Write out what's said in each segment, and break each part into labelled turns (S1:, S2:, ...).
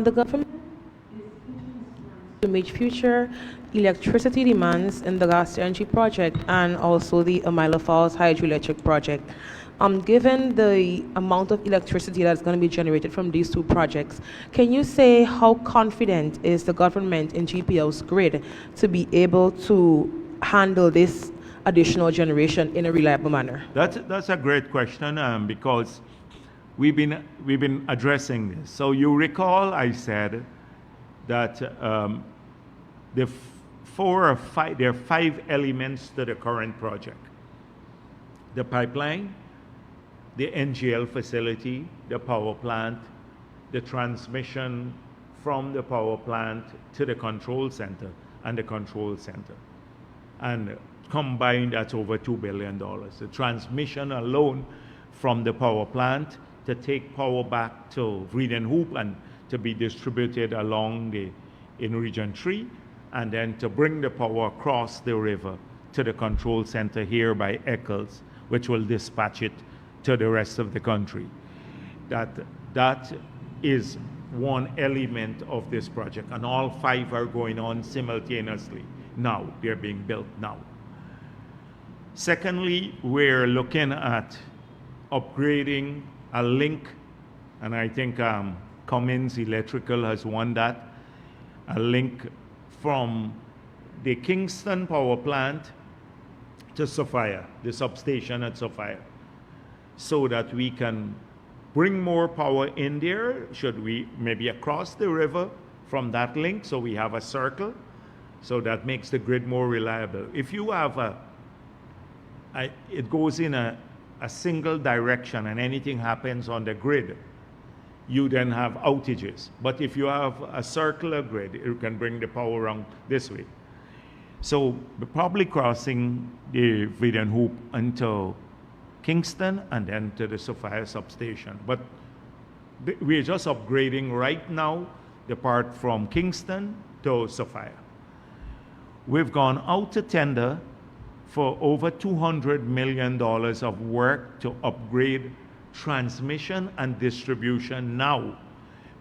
S1: The government to meet future electricity demands in the gas energy project and also the Amila Falls hydroelectric project. Given the amount of electricity that's going to be generated from these two projects, can you say how confident is the government in GPL's grid to be able to handle this additional generation in a reliable manner?
S2: That's a great question because we've been addressing this. So you recall I said that there are 5 elements to the current project: the pipeline, the NGL facility, the power plant, the transmission from the power plant to the control center, and the control center. And combined, that's over $2 billion. The transmission alone from the power plant to take power back to Reed and Hoop and to be distributed along in Region 3, and then to bring the power across the river to the control center here by Eccles, which will dispatch it to the rest of the country. That is one element of this project, and all 5 are going on simultaneously now. They're being built now. Secondly, we're looking at upgrading a link, and I think Cummins Electrical has won that, a link from the Kingston power plant to Sophia, the substation at Sophia, so that we can bring more power in there, should we maybe across the river from that link, so we have a circle, so that makes the grid more reliable. If you have it goes in a single direction and anything happens on the grid, you then have outages. But if you have a circular grid, you can bring the power around this way. So we're probably crossing the Reed and Hoop into Kingston and then to the Sophia substation. But we're just upgrading right now the part from Kingston to Sophia. We've gone out to tender for over $200 million of work to upgrade transmission and distribution now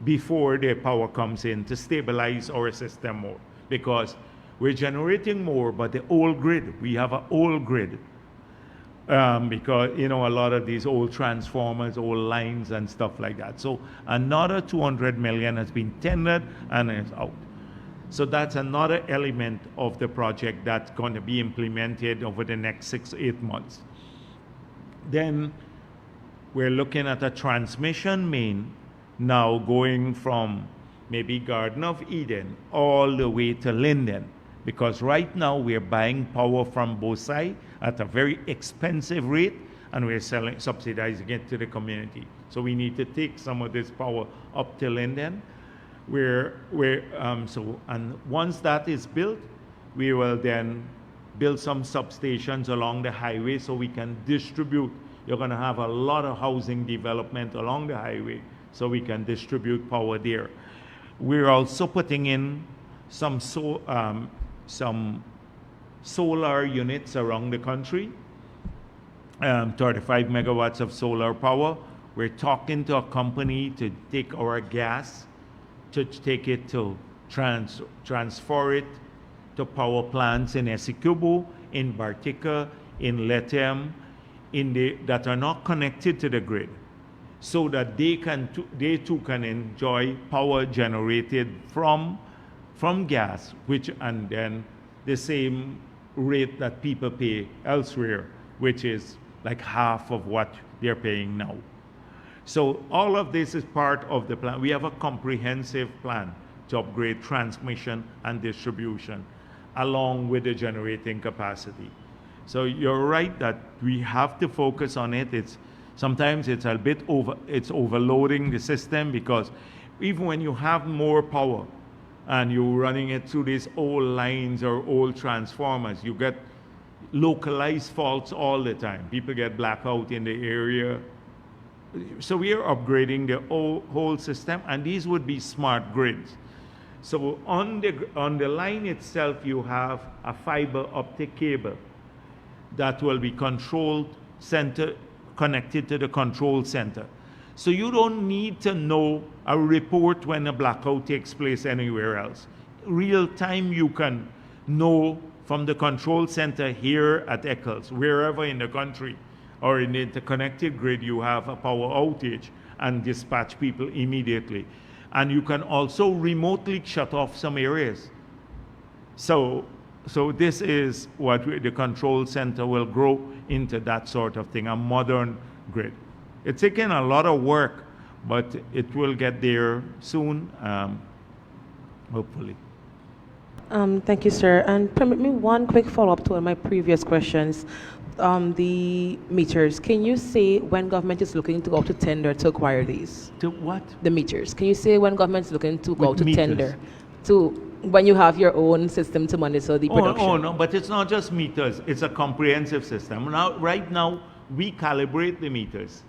S2: before the power comes in, to stabilize our system more, because we're generating more, but the old grid, we have an old grid, because a lot of these old transformers, old lines and stuff like that. So another 200 million has been tendered and is out. So that's another element of the project that's going to be implemented over the next 6-8 months. Then we're looking at a transmission main now going from maybe Garden of Eden all the way to Linden, because right now we're buying power from both sides at a very expensive rate, and we're subsidizing it to the community. So we need to take some of this power up to Linden. And once that is built, we will then build some substations along the highway so we can distribute. You're going to have a lot of housing development along the highway, so we can distribute power there. We're also putting in some solar units around the country, 35 megawatts of solar power. We're talking to a company to take our gas, to take it to transfer it to power plants in Essequibo, in Bartica, in Lethem, that are not connected to the grid, so that they too can enjoy power generated from gas, and then the same rate that people pay elsewhere, which is like half of what they're paying now. So all of this is part of the plan. We have a comprehensive plan to upgrade transmission and distribution along with the generating capacity. So you're right that we have to focus on it. Sometimes it's a bit overloading the system, because even when you have more power and you're running it through these old lines or old transformers, you get localized faults all the time. People get blackout in the area. So we are upgrading the whole system, and these would be smart grids. So on the line itself, you have a fiber optic cable that will be connected to the control center. So you don't need to know a report when a blackout takes place anywhere else. Real time, you can know from the control center here at Eccles, wherever in the country or in the interconnected grid, you have a power outage and dispatch people immediately. And you can also remotely shut off some areas. So this is what the control center will grow into, that sort of thing, a modern grid. It's taken a lot of work, but it will get there soon, hopefully.
S1: Thank you, sir. And permit me one quick follow-up to one of my previous questions. The meters. Can you say when government is looking to go out to tender to acquire these?
S2: To what?
S1: The meters. Can you say when government is looking to go out to
S2: meters?
S1: Tender? To when you have your own system to monitor the production?
S2: Oh, no, but it's not just meters. It's a comprehensive system. Right now, we calibrate the meters.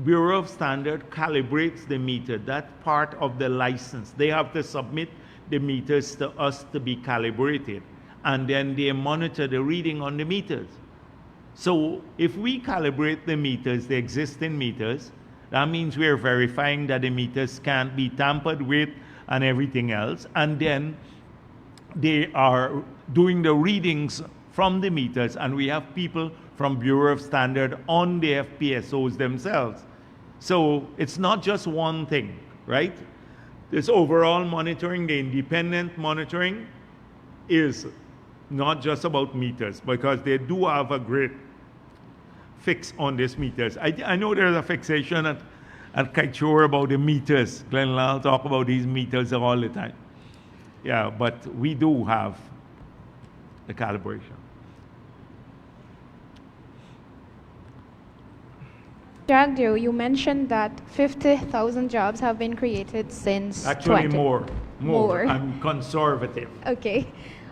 S2: Bureau of Standard calibrates the meter. That's part of the license. They have to submit the meters to us to be calibrated, and then they monitor the reading on the meters. So if we calibrate the meters, the existing meters, that means we're verifying that the meters can't be tampered with and everything else, and then they are doing the readings from the meters, and we have people from Bureau of Standard on the FPSOs themselves. So it's not just one thing, right? This overall monitoring, the independent monitoring, is not just about meters, because they do have a great fix on these meters. I know there's a fixation at Kaichor about the meters. Glenn Lal talk about these meters all the time. Yeah, but we do have the calibration.
S3: Jagdeo, you mentioned that 50,000 jobs have been created since
S2: Actually,
S3: 20.
S2: more. I'm conservative.
S3: Okay,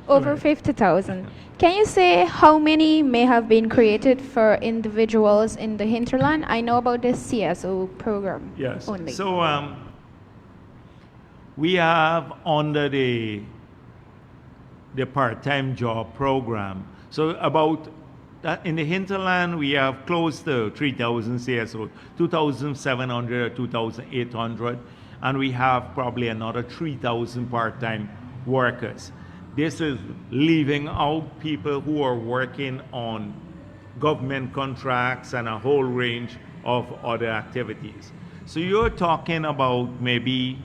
S3: over 50,000. Can you say how many may have been created for individuals in the hinterland? I know about the CSO program.
S2: Yes.
S3: Only.
S2: So we have under the part-time job program. So about in the hinterland, we have close to 3,000 CSO, 2,700 or 2,800, and we have probably another 3,000 part-time workers. This is leaving out people who are working on government contracts and a whole range of other activities. So you're talking about maybe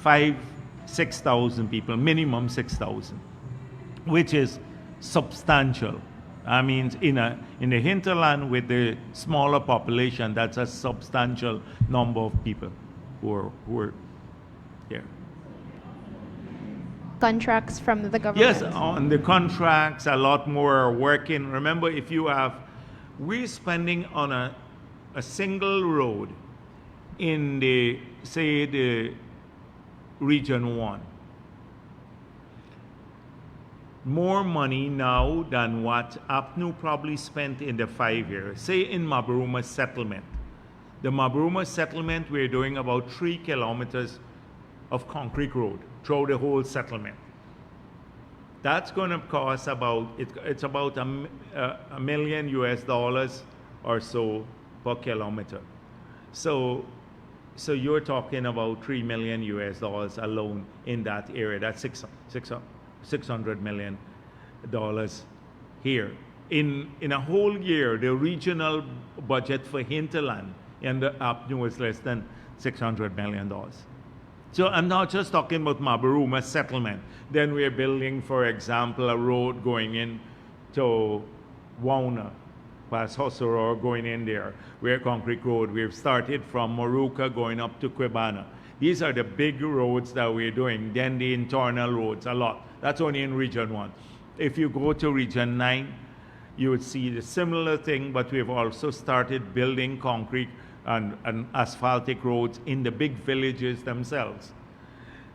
S2: 6,000 people, minimum 6,000, which is substantial. I mean, in the hinterland with the smaller population, that's a substantial number of people who are here.
S3: Contracts from the government?
S2: Yes, on the contracts, a lot more are working. Remember, we're spending on a single road in the Region 1. More money now than what APNU probably spent in the 5 years. Say in Mabruma settlement. The Mabruma settlement, we're doing about 3 kilometers of concrete road through the whole settlement. That's going to cost it's about $1 million or so per kilometer. So you're talking about $3 million alone in that area. That's $600 million here. In a whole year, the regional budget for hinterland and the APNU is less than $600 million. So I'm not just talking about Mabruma settlement. Then we're building, for example, a road going in to Wauna, past Hosoror, going in there. We're a concrete road. We've started from Moruca going up to Quibana. These are the big roads that we're doing. Then the internal roads, a lot. That's only in Region 1. If you go to Region 9, you would see the similar thing, but we've also started building concrete and asphaltic roads in the big villages themselves.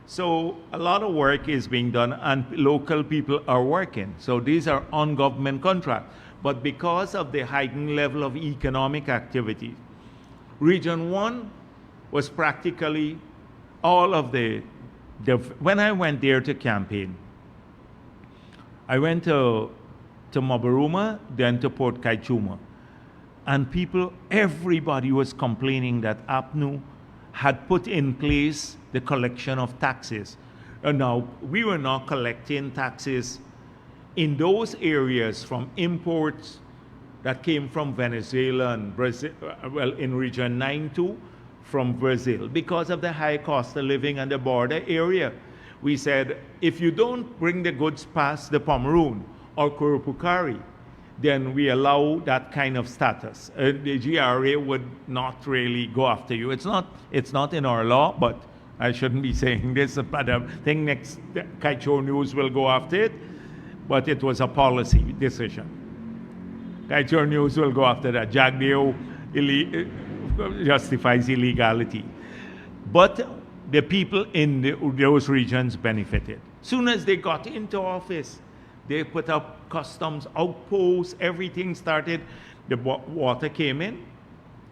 S2: So a lot of work is being done, and local people are working. So these are on government contracts. But because of the heightened level of economic activity, Region 1 was practically all of when I went there to campaign, I went to Mabruma, then to Port Kaichuma. And people, everybody was complaining that APNU had put in place the collection of taxes. And now, we were not collecting taxes in those areas from imports that came from Venezuela and Brazil, well, in Region 9 too, from Brazil, because of the high cost of living and the border area. We said, if you don't bring the goods past the Pomeroon or Kurupukari, then we allow that kind of status. The GRA would not really go after you. It's not in our law, but I shouldn't be saying this, but I think next Kaicho News will go after it, but it was a policy decision. Kaicho News will go after that. Jagdeo justifies illegality. But the people in those regions benefited. Soon as they got into office, they put up customs outposts, everything started. The water came in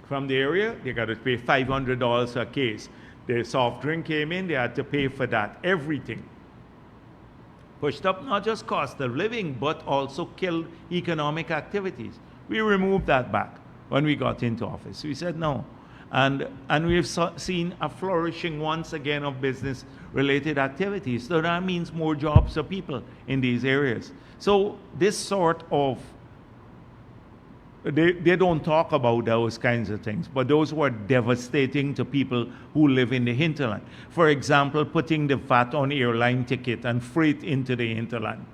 S2: from the area, they got to pay $500 a case. The soft drink came in, they had to pay for that, everything. Pushed up not just cost of living, but also killed economic activities. We removed that back when we got into office. We said no. And we've seen a flourishing once again of business-related activities. So that means more jobs for people in these areas. So this sort of, they don't talk about those kinds of things, but those were devastating to people who live in the hinterland. For example, putting the VAT on airline ticket and freight into the hinterland.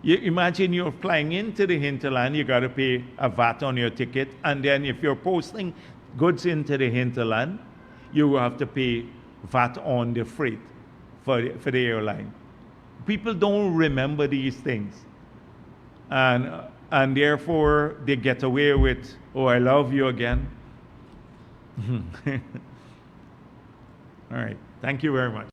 S2: You imagine you're flying into the hinterland, you got to pay a VAT on your ticket, and then if you're posting goods into the hinterland, you have to pay VAT on the freight for the airline. People don't remember these things. And therefore, they get away with, oh, I love you again. All right. Thank you very much.